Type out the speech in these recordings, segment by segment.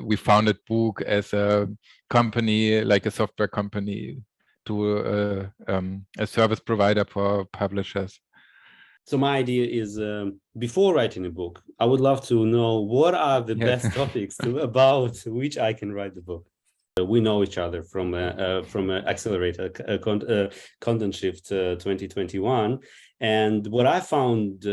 we founded Buuk as a company, like a software company, to a service provider for publishers. So my idea is, before writing a book, I would love to know what are the best topics about which I can write the book. We know each other from Accelerator Content Shift 2021, and what I found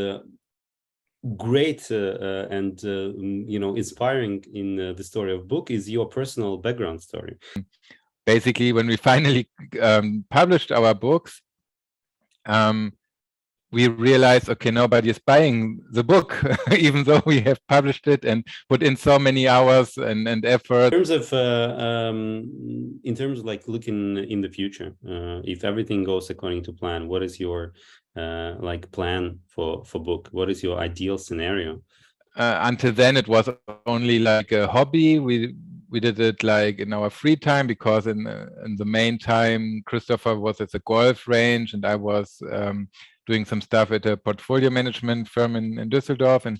great and inspiring in the story of Buuk is your personal background story. Basically, when we finally published our books, we realized, okay, nobody is buying the book, even though we have published it and put in so many hours and effort. In terms of like looking in the future, if everything goes according to plan, what is your plan for Buuk? What is your ideal scenario? Until then, it was only like a hobby. We did it like in our free time, because in the main time, Christopher was at the golf range and I was doing some stuff at a portfolio management firm in Düsseldorf. And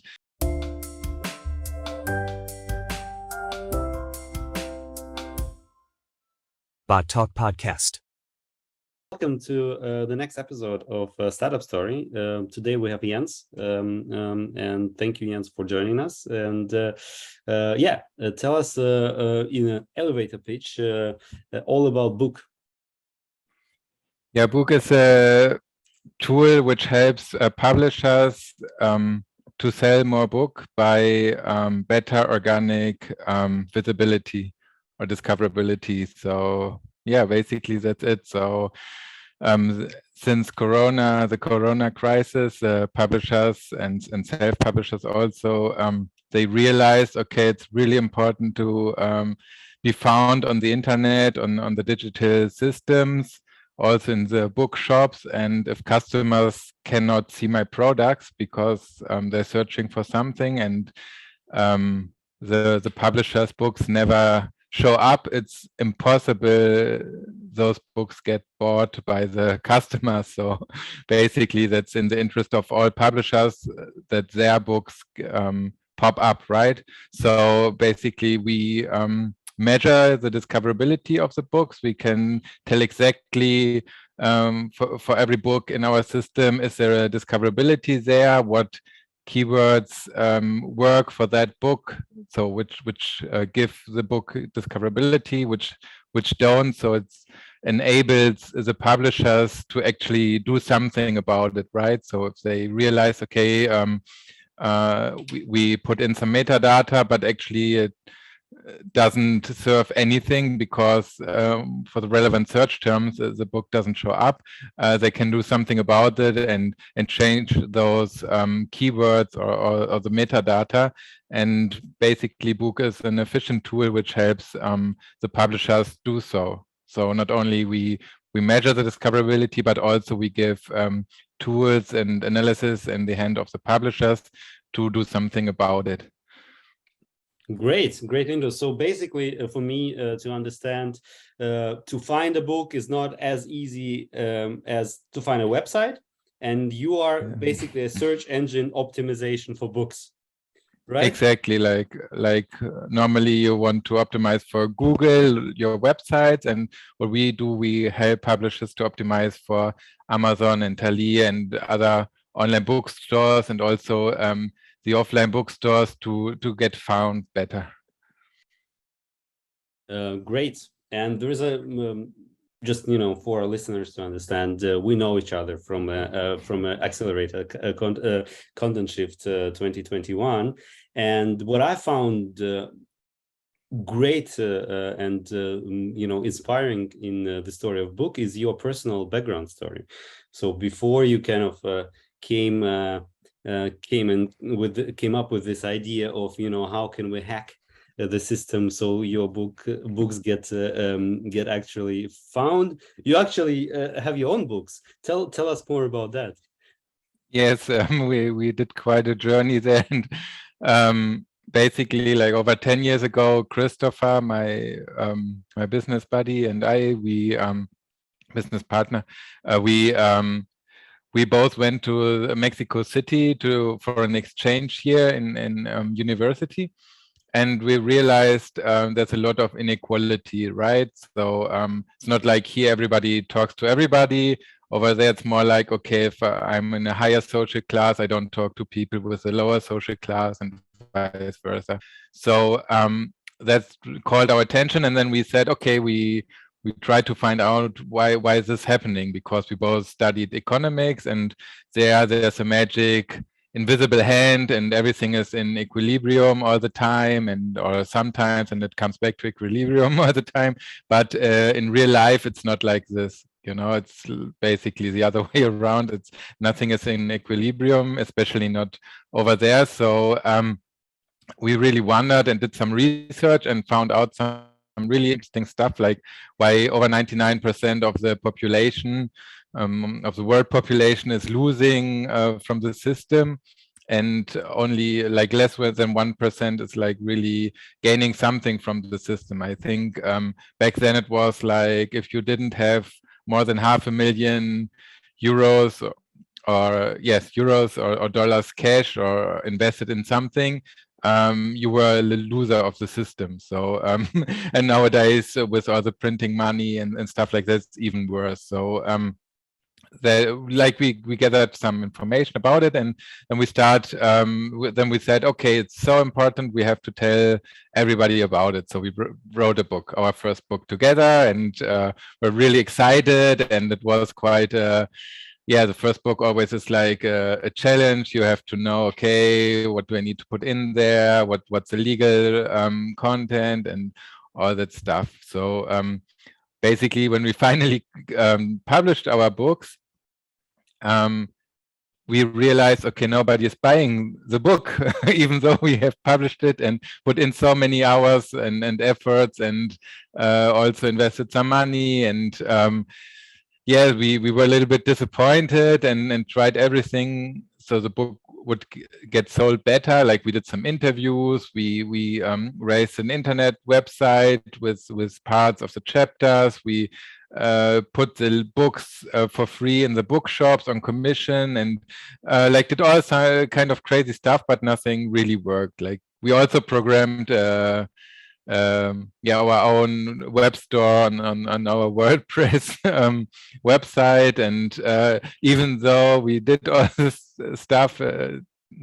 BotTalk podcast. Welcome to the next episode of Startup Story. Today we have Jens, and thank you, Jens, for joining us. And tell us in an elevator pitch all about Buuk. Yeah, Buuk is a tool which helps publishers to sell more book by better organic visibility or discoverability. So yeah, basically that's it. So since the corona crisis, publishers and self-publishers also, they realized, okay, it's really important to be found on the internet, on the digital systems, also in the bookshops. And if customers cannot see my products because they're searching for something and the publisher's books never show up, it's impossible those books get bought by the customers. So basically that's in the interest of all publishers that their books pop up, right? So basically we measure the discoverability of the books. We can tell exactly for every book in our system, is there a discoverability there? What keywords work for that book? So which give the book discoverability, which don't. So it enables the publishers to actually do something about it, right? So if they realize, okay, we put in some metadata, but actually it doesn't serve anything because for the relevant search terms the book doesn't show up, they can do something about it and change those keywords or the metadata. And basically Buuk is an efficient tool which helps the publishers do so. So not only we measure the discoverability, but also we give tools and analysis in the hand of the publishers to do something about it. Great intro. So basically, for me to understand, to find a book is not as easy as to find a website, and you are basically a search engine optimization for books, right? Exactly. Like normally you want to optimize for Google, your websites, and what we do, we help publishers to optimize for Amazon and Thalia and other online bookstores, and also the offline bookstores to get found better. Great. And there is a just for our listeners to understand, we know each other from Accelerator Content Shift 2021, and what I found great and inspiring in the story of Buuk is your personal background story. So before you kind of came up with this idea of how can we hack the system so your books get actually found. You actually have your own books. Tell us more about that. Yes, we did quite a journey there, and basically like over 10 years ago, Christopher, my business buddy, and we business partner, we both went to Mexico City for an exchange here in university. and we realized there's a lot of inequality, right? So it's not like here everybody talks to everybody. Over there, it's more like, okay, if I'm in a higher social class, I don't talk to people with a lower social class, and vice versa. So that's called our attention, and then we said, okay, we tried to find out why is this happening, because we both studied economics, and there's a magic invisible hand and everything is in equilibrium all the time, and or sometimes, and it comes back to equilibrium all the time. But in real life, it's not like this. You know, it's basically the other way around. It's nothing is in equilibrium, especially not over there. So we really wondered and did some research and found out some really interesting stuff, like why over 99% of the population, of the world population, is losing from the system, and only like less than 1% is like really gaining something from the system. I think back then it was like, if you didn't have more than €500,000 euros or dollars cash or invested in something, you were a loser of the system. So and nowadays with all the printing money and stuff like that, it's even worse. So we gathered some information about it, and then we said, okay, it's so important, we have to tell everybody about it. So we wrote a book, our first book together, and we're really excited. And it was quite the first book always is like a challenge. You have to know, okay, what do I need to put in there? What's the legal content and all that stuff. So basically, when we finally published our books, we realized, okay, nobody is buying the book, even though we have published it and put in so many hours and efforts, and also invested some money. And we were a little bit disappointed and tried everything so the book would get sold better. Like, we did some interviews, we raised an internet website with parts of the chapters, we put the books for free in the bookshops on commission, and did all kind of crazy stuff, but nothing really worked. Like, we also programmed our own web store on our WordPress website, and even though we did all this stuff,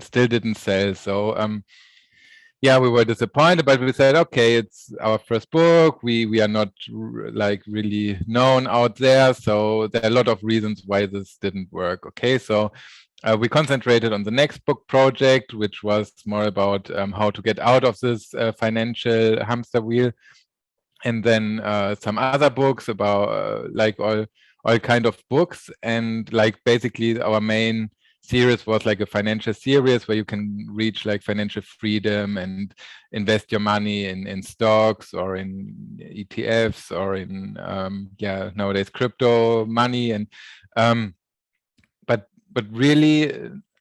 still didn't sell. So we were disappointed, but we said, okay, it's our first book. We are not like really known out there, so there are a lot of reasons why this didn't work. Okay, so we concentrated on the next book project, which was more about how to get out of this financial hamster wheel, and then some other books about like all kind of books. And like, basically our main series was like a financial series where you can reach like financial freedom and invest your money in stocks or in ETFs or in nowadays crypto money. And but really,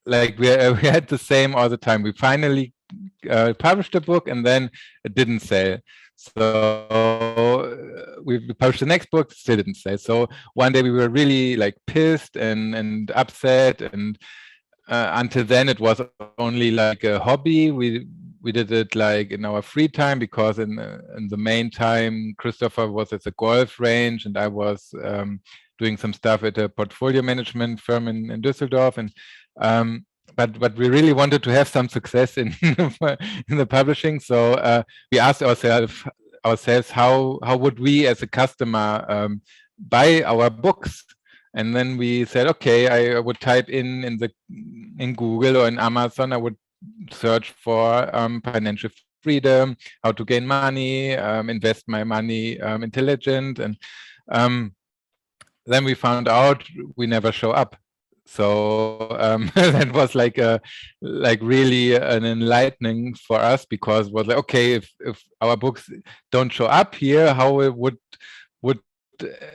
like, we had the same all the time. We finally published a book, and then it didn't sell. So we published the next book, still didn't sell. So one day we were really like pissed and upset, and until then it was only like a hobby. We did it like in our free time, because in the main time Christopher was at the golf range and I was doing some stuff at a portfolio management firm in Düsseldorf. And but we really wanted to have some success in the publishing. So we asked ourselves how would we as a customer buy our books. And then we said, okay, I would type in Google or in Amazon, I would search for financial freedom, how to gain money, invest my money intelligent. And then we found out we never show up. So that was like really an enlightening for us, because it was like, okay, if our books don't show up here, how would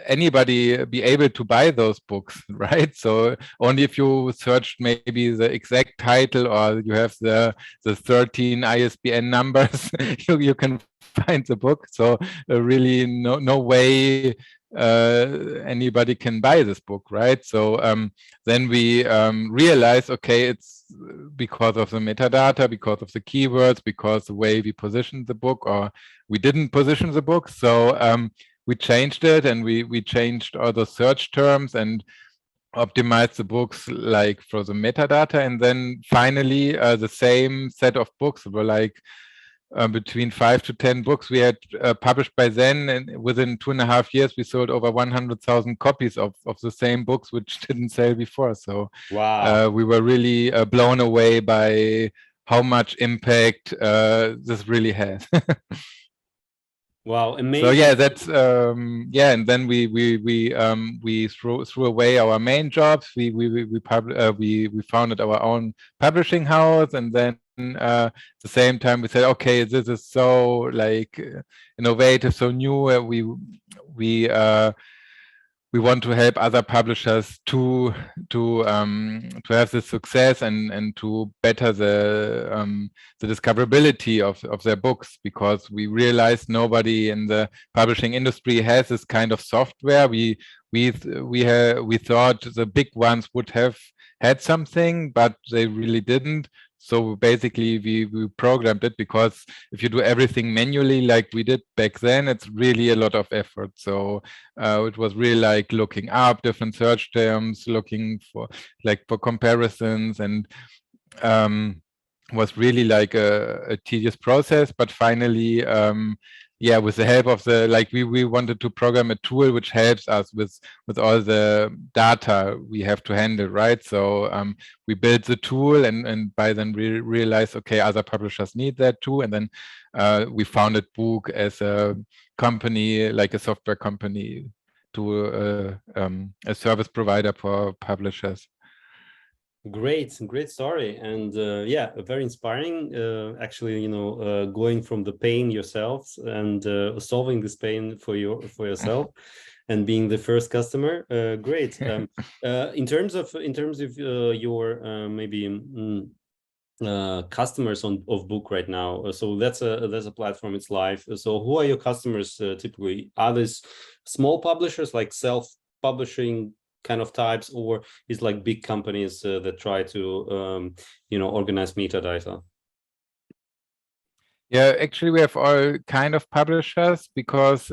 anybody be able to buy those books, right? So only if you searched maybe the exact title, or you have the 13 ISBN numbers, you can find the book. So really no way anybody can buy this book, right? So then we realized, okay, it's because of the metadata, because of the keywords, because the way we positioned the book, or we didn't position the book. So we changed it, and we changed all the search terms and optimized the books like for the metadata. And then finally the same set of books were like between 5 to 10 books we had published by then, and within 2.5 years we sold over 100,000 copies of the same books which didn't sell before. So Wow. we were really blown away by how much impact this really has. Wow, amazing. So yeah, that's yeah, and then we threw away our main jobs. We founded our own publishing house, and then at the same time we said, okay, this is so like innovative, so new. We want to help other publishers to have this success and to better the discoverability of their books, because we realized nobody in the publishing industry has this kind of software. We thought the big ones would have had something, but they really didn't. So basically we programmed it, because if you do everything manually like we did back then, it's really a lot of effort. So it was really like looking up different search terms, looking for comparisons, and was really like a tedious process. But finally, yeah, with the help of we wanted to program a tool which helps us with all the data we have to handle, right? So we built the tool, and by then we realized, okay, other publishers need that too. And then we founded Buuk as a company, like a software company, to a service provider for publishers. Great story, and yeah, very inspiring. Actually, going from the pain yourselves and solving this pain for yourself, and being the first customer. Great. In terms of your maybe customers of Buuk right now. So that's a platform. It's live. So who are your customers typically? Are these small publishers like self-publishing kind of types, or is like big companies that try to organize metadata? Yeah, actually we have all kind of publishers, because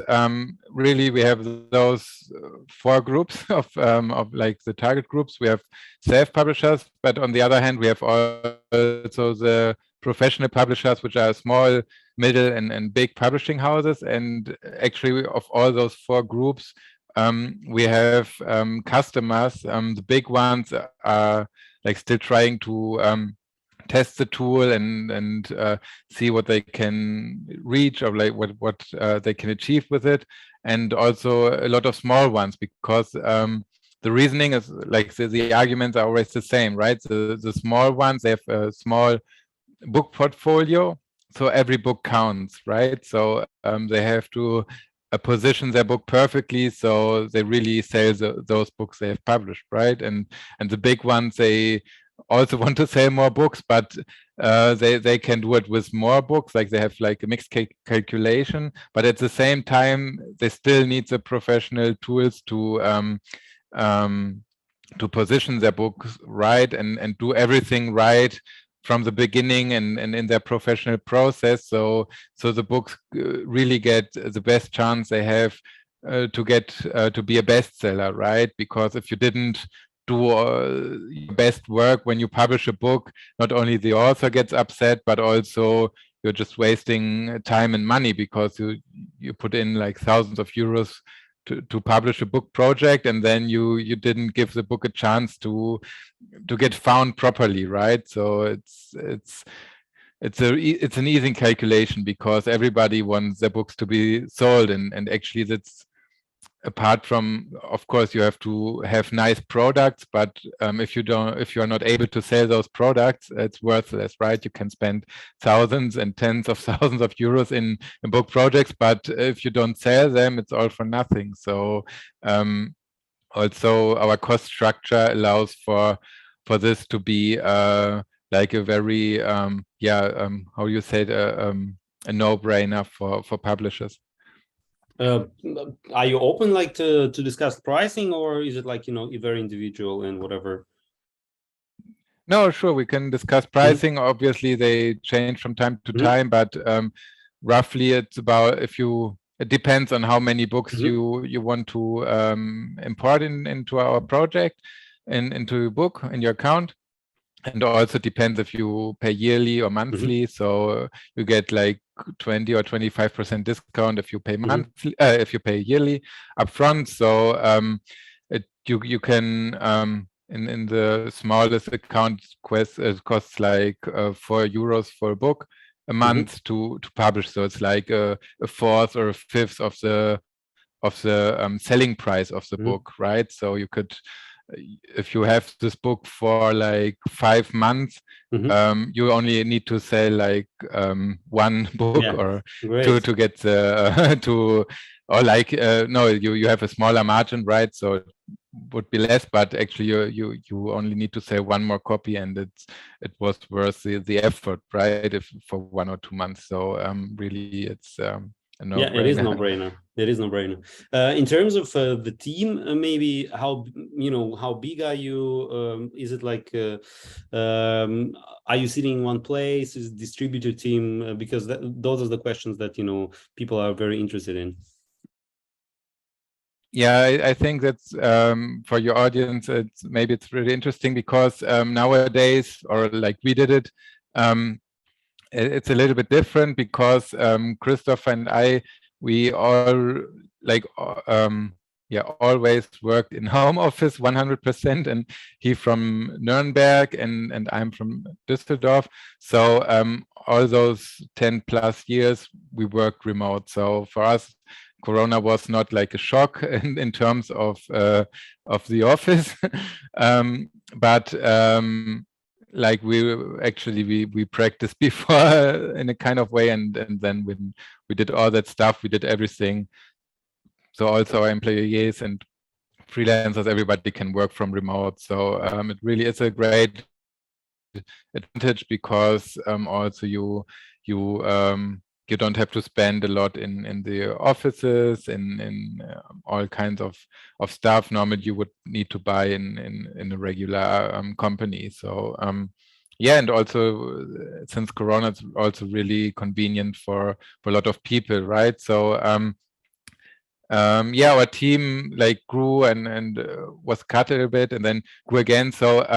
really we have those 4 groups of like the target groups. We have self-publishers, but on the other hand we have also the professional publishers, which are small, middle, and big publishing houses. And actually of all those 4 groups, we have customers. The big ones are like still trying to test the tool and see what they can reach, or like what they can achieve with it. And also a lot of small ones, because the reasoning is like the arguments are always the same, right? The small ones, they have a small book portfolio, so every book counts, right? So they have to position their book perfectly, so they really sell those books they have published, right? And the big ones, they also want to sell more books, but they can do it with more books, like they have like a mixed calculation, but at the same time they still need the professional tools to position their books right, and do everything right from the beginning and in their professional process, so the books really get the best chance they have to get to be a bestseller, right? Because if you didn't do your best work when you publish a book, not only the author gets upset, but also you're just wasting time and money, because you put in like thousands of euros to publish a book project, and then you didn't give the book a chance to get found properly, right? So it's an easy calculation, because everybody wants their books to be sold, and actually that's, apart from, of course, you have to have nice products, but if you are not able to sell those products, it's worthless, right? You can spend thousands and tens of thousands of euros in book projects, but if you don't sell them, it's all for nothing. So also our cost structure allows for this to be like a very how you say it, no-brainer for publishers. Are you open like to discuss pricing, or is it like, very individual and whatever? No, sure, we can discuss pricing. Obviously, they change from time to time, but roughly it's about, it depends on how many books you want to import into our project and into your book in your account. And also depends if you pay yearly or monthly. So you get like 20 or 25% discount if you pay monthly, if you pay yearly upfront. So you can in the smallest account costs like €4 for a book a month to publish. So it's like a fourth or a fifth of the selling price of the book, right? So you could, if you have this book for like 5 months, you only need to sell like one book or to get the or like no, you have a smaller margin, right? So it would be less, but actually you only need to sell one more copy, and it was worth the effort, right? If for 1 or 2 months. So really it's yeah, it is no-brainer. It is no-brainer. In terms of the team, maybe how big are you? Is it like are you sitting in one place? Is it distributed team? Because those are the questions that people are very interested in. Yeah, I think that's for your audience. It's really interesting because nowadays, or like we did it, it's a little bit different because Christoph and I, we all like always worked in home office 100%, and he from Nuremberg and I'm from Düsseldorf. So all those 10 plus years we worked remote. So for us, Corona was not like a shock in terms of the office, but like we practiced before in a kind of way, and then when we did all that stuff, we did everything. So also our employees and freelancers, everybody can work from remote. So it really is a great advantage because also you don't have to spend a lot in the offices, in all kinds of stuff normally you would need to buy in a regular company. So yeah, and also since Corona, it's also really convenient for a lot of people, right? So yeah, our team like grew and was cut a little bit and then grew again. So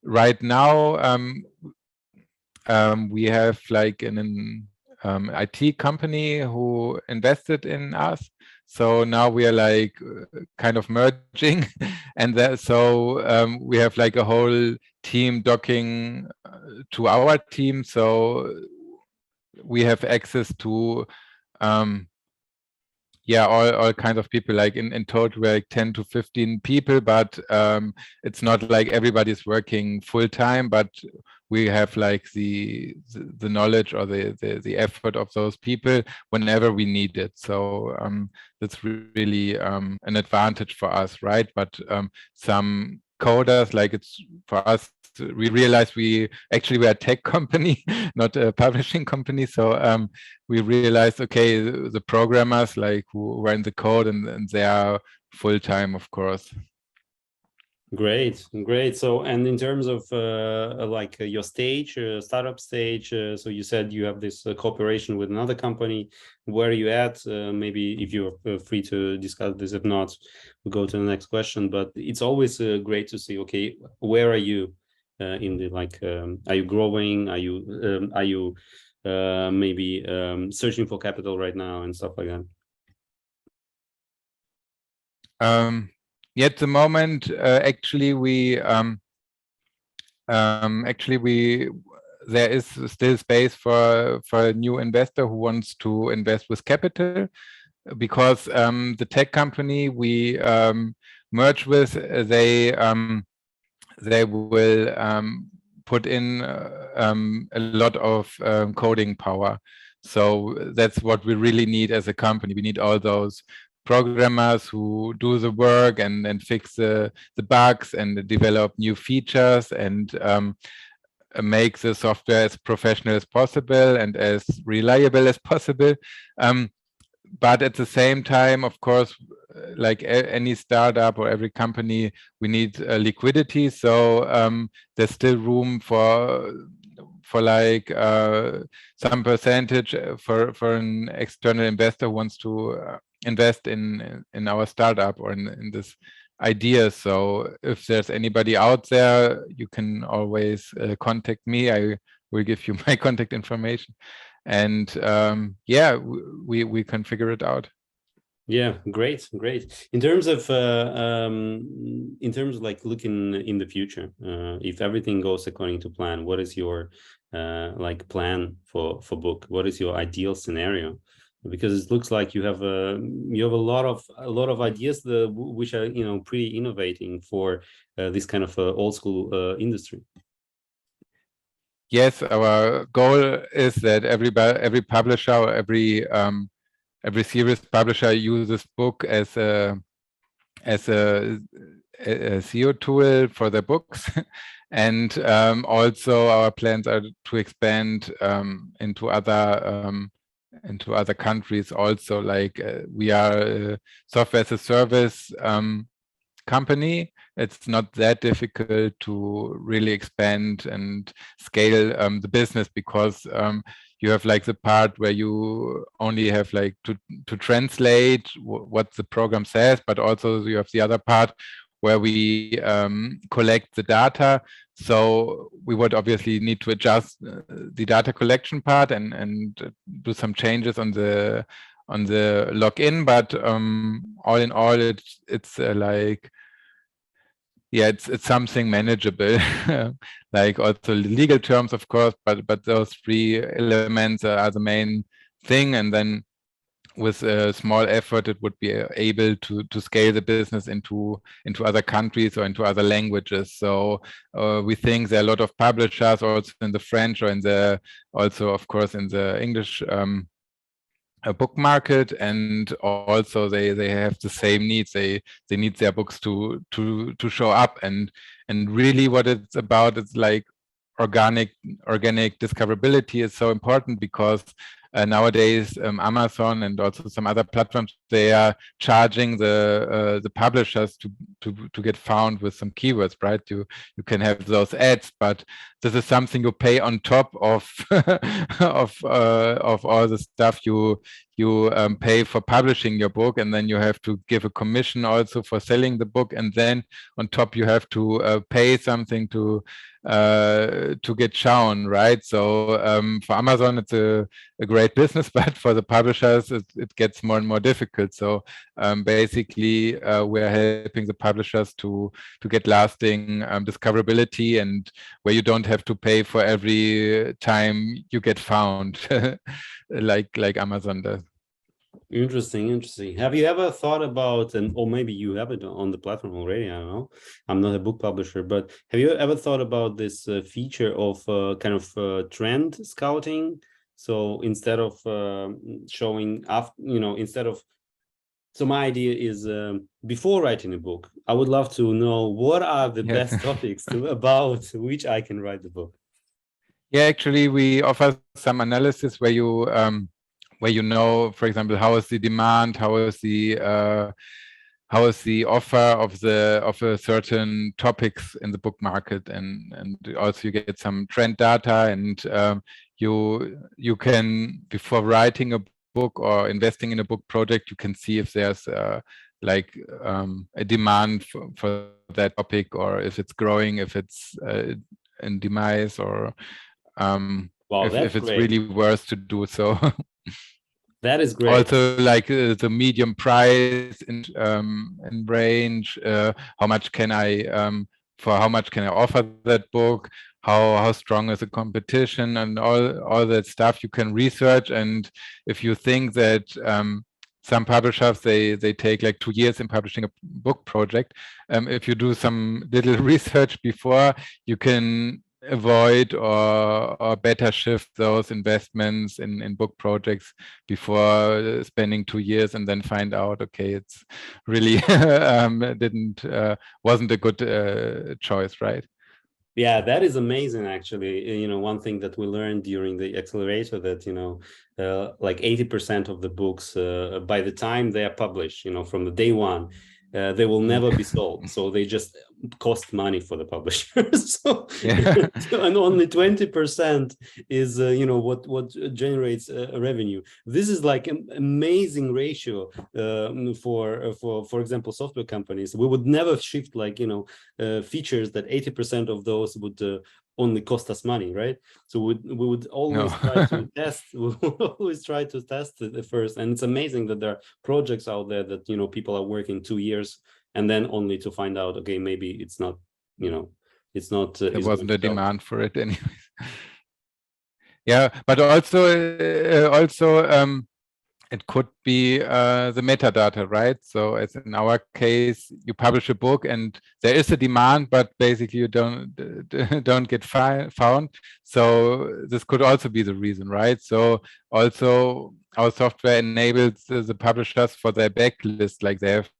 right now we have like an IT company who invested in us. So now we are like kind of merging, and so we have like a whole team docking to our team. So we have access to yeah, all kinds of people. Like in total, we're like 10 to 15 people, but it's not like everybody's working full time, but we have like the knowledge or the effort of those people whenever we need it. So that's really an advantage for us, right? But some coders, like it's for us, we realized we're a tech company, not a publishing company. So we realized, okay, the programmers like who were in the code and they are full time, of course. Great. So, and in terms of like your stage, startup stage, so you said you have this cooperation with another company. Where are you at? Maybe if you're free to discuss this. If not, we'll go to the next question. But it's always great to see, okay, where are you in the like? Are you growing? Are you maybe searching for capital right now and stuff like that? Yeah, at the moment, actually, there is still space for a new investor who wants to invest with capital, because the tech company we merge with, they will put in a lot of coding power. So that's what we really need as a company. We need all those programmers who do the work and fix the bugs and develop new features. And make the software as professional as possible and as reliable as possible. But at the same time, of course, like any startup or every company, we need liquidity. So there's still room for like some percentage for an external investor who wants to invest in our startup or in this idea. So if there's anybody out there, you can always contact me. I will give you my contact information, and yeah, we can figure it out. Yeah, great. In terms of like looking in the future, if everything goes according to plan, what is your like plan for Buuk? What is your ideal scenario? Because it looks like you have a lot of ideas which are pretty innovating for this kind of old school industry. Yes, our goal is that every publisher or every serious publisher uses Buuk as a SEO tool for their books. And also our plans are to expand into other countries also. Like we are a software as a service company. It's not that difficult to really expand and scale the business, because you have like the part where you only have like to translate what the program says, but also you have the other part where we collect the data. So we would obviously need to adjust the data collection part and do some changes on the login, but all in all, it's like, yeah, it's something manageable. Like also legal terms, of course, but those three elements are the main thing. And then with a small effort, it would be able to scale the business into other countries or into other languages. So we think there are a lot of publishers also in the French or also of course in the English a book market, and also they have the same needs. They need their books to show up, and really what it's about is like organic discoverability is so important, because nowadays Amazon and also some other platforms, they are charging the publishers to get found with some keywords, right? You can have those ads, but this is something you pay on top of of all the stuff you pay for publishing your book, and then you have to give a commission also for selling the book, and then on top you have to pay something to get shown, right? So for Amazon it's a great business, but for the publishers it gets more and more difficult. So basically we're helping the publishers to get lasting discoverability, and where you don't have to pay for every time you get found like Amazon does. Interesting. Have you ever thought about, or maybe you have it on the platform already, I don't know, I'm not a book publisher, but have you ever thought about this feature of kind of trend scouting? So instead of showing up, so my idea is before writing a book, I would love to know what are the best topics about which I can write the book. Yeah, actually we offer some analysis where you know, for example, how is the demand, how is the offer of a certain topics in the book market, and also you get some trend data, and you can, before writing a book or investing in a book project, you can see if there's like a demand for that topic, or if it's growing, if it's in demise, or wow, if it's great. really worth to do so. That is great. Also, like the medium price and range. How much can I offer that book? How strong is the competition, and all that stuff you can research. And if you think that some publishers they take like 2 years in publishing a book project, if you do some little research before, you can avoid or better shift those investments in book projects before spending 2 years and then find out, okay, it's really wasn't a good choice, right? Yeah, that is amazing, actually. One thing that we learned during the accelerator, that, like 80% of the books, by the time they are published, from the day one, they will never be sold. So they just cost money for the publishers. So, Yeah. and only 20% is, what generates revenue. This is like an amazing ratio for example, software companies. We would never shift, like, features that 80% of those would only cost us money, right? So we would always No. try to test. We would always try to test it first. And it's amazing that there are projects out there that, people are working 2 years and then only to find out, okay, maybe it's not, it's not. There It's wasn't a going to sell. demand for it anyways. Yeah, but also it could be the metadata, right? So as in our case, you publish a book and there is a demand, but basically you don't get found. So this could also be the reason, right? So also our software enables the publishers for their backlist, like they have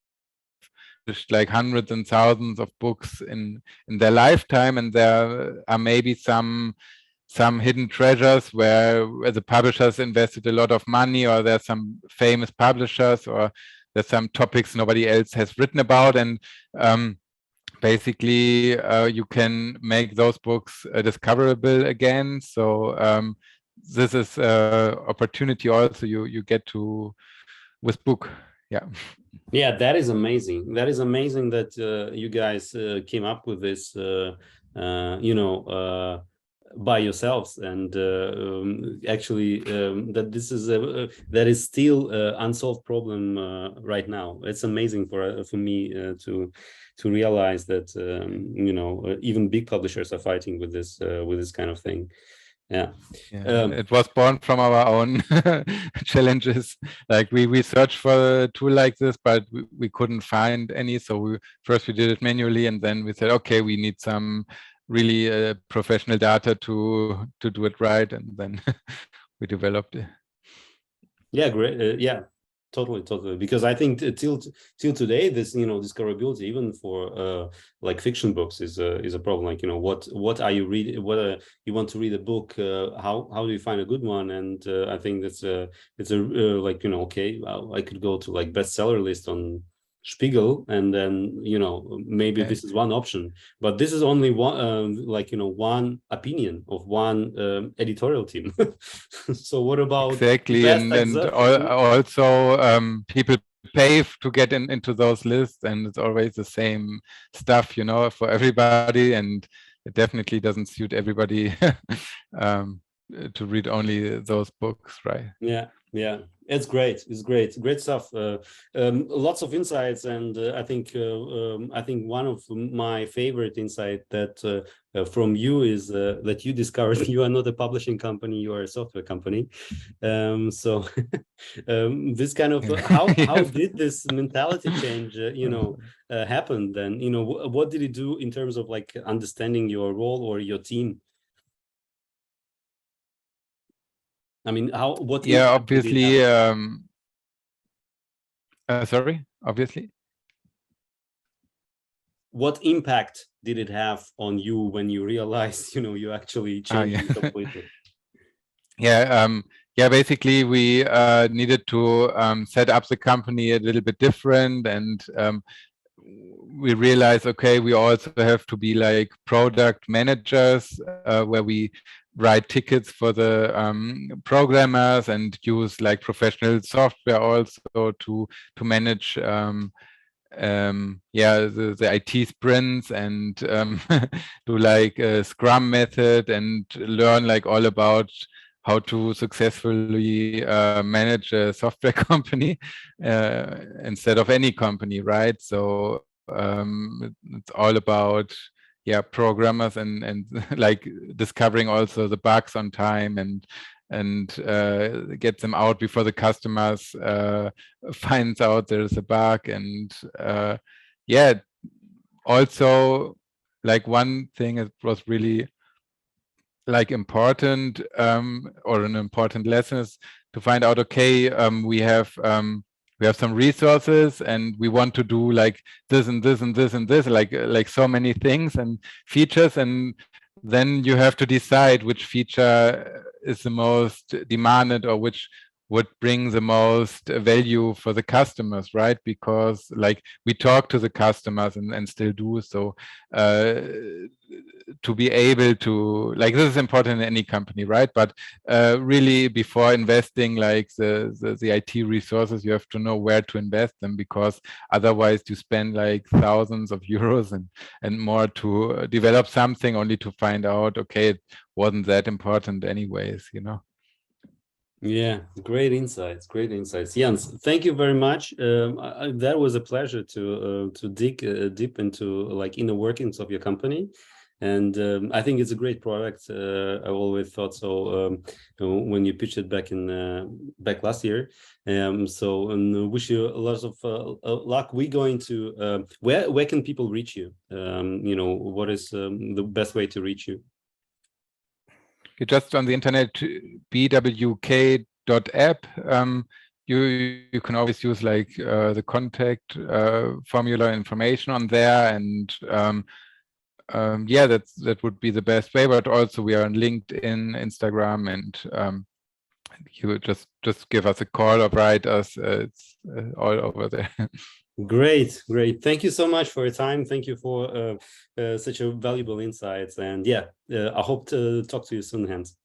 published like hundreds and thousands of books in their lifetime, and there are maybe some hidden treasures where the publishers invested a lot of money, or there's some famous publishers, or there's some topics nobody else has written about, and basically you can make those books discoverable again. So this is opportunity also you get to with Buuk. Yeah. Yeah, that is amazing. That is amazing that you guys came up with this, by yourselves, and actually that this is that is still unsolved problem right now. It's amazing for me to realize that even big publishers are fighting with this kind of thing. Yeah. It was born from our own challenges. Like we searched for a tool like this, but we couldn't find any. So first we did it manually, and then we said, okay, we need some really professional data to do it right, and then we developed it. Yeah, great. Yeah, totally. Because I think till today, this discoverability, even for like fiction books, is a problem. Like, what are you reading? Whether you want to read a book, how do you find a good one? And I think it's a like, okay, I could go to like bestseller list on Spiegel, and then maybe this is one option, but this is only one like one opinion of one editorial team. So what about Exactly, best and also people pay to get into those lists, and it's always the same stuff, for everybody, and it definitely doesn't suit everybody to read only those books, right? Yeah, it's great stuff. Lots of insights, and I think one of my favorite insight that from you is that you discovered you are not a publishing company, you are a software company. So this kind of how did this mentality change happen then? What did it do in terms of like understanding your role or your team? I mean, what Yeah, impact did it have? obviously. Sorry, obviously. What impact did it have on you when you realized, you actually changed completely? Yeah, basically we needed to set up the company a little bit different, and we realized, okay, we also have to be like product managers, where we write tickets for the programmers and use like professional software also to manage the IT sprints, and do like a Scrum method, and learn like all about how to successfully manage a software company instead of any company, right? So it's all about programmers and like discovering also the bugs on time, and get them out before the customers finds out there's a bug. And also like one thing that was really like important, or an important lesson, is to find out, okay, we have we have some resources and we want to do like this and this and this and this, like so many things and features, and then you have to decide which feature is the most demanded or which would bring the most value for the customers, right? Because like we talk to the customers and still do so, to be able to, like, this is important in any company, right? But really before investing like the IT resources, you have to know where to invest them, because otherwise you spend like thousands of euros and more to develop something only to find out, okay, it wasn't that important anyways, you know? Yeah, great insights, great insights. Jens, thank you very much. That was a pleasure to dig deep into like inner workings of your company. And I think it's a great product. I always thought so when you pitched it back last year. So wish you a lot of luck. We're going to where can people reach you? You know, what is the best way to reach you? You just on the internet, bwk.app. You can always use like the contact formula information on there, and yeah, that would be the best way. But also we are on LinkedIn, Instagram, and you just give us a call or write us. It's all over there. Great. Thank you so much for your time. Thank you for such a valuable insights. And yeah, I hope to talk to you soon, Hans.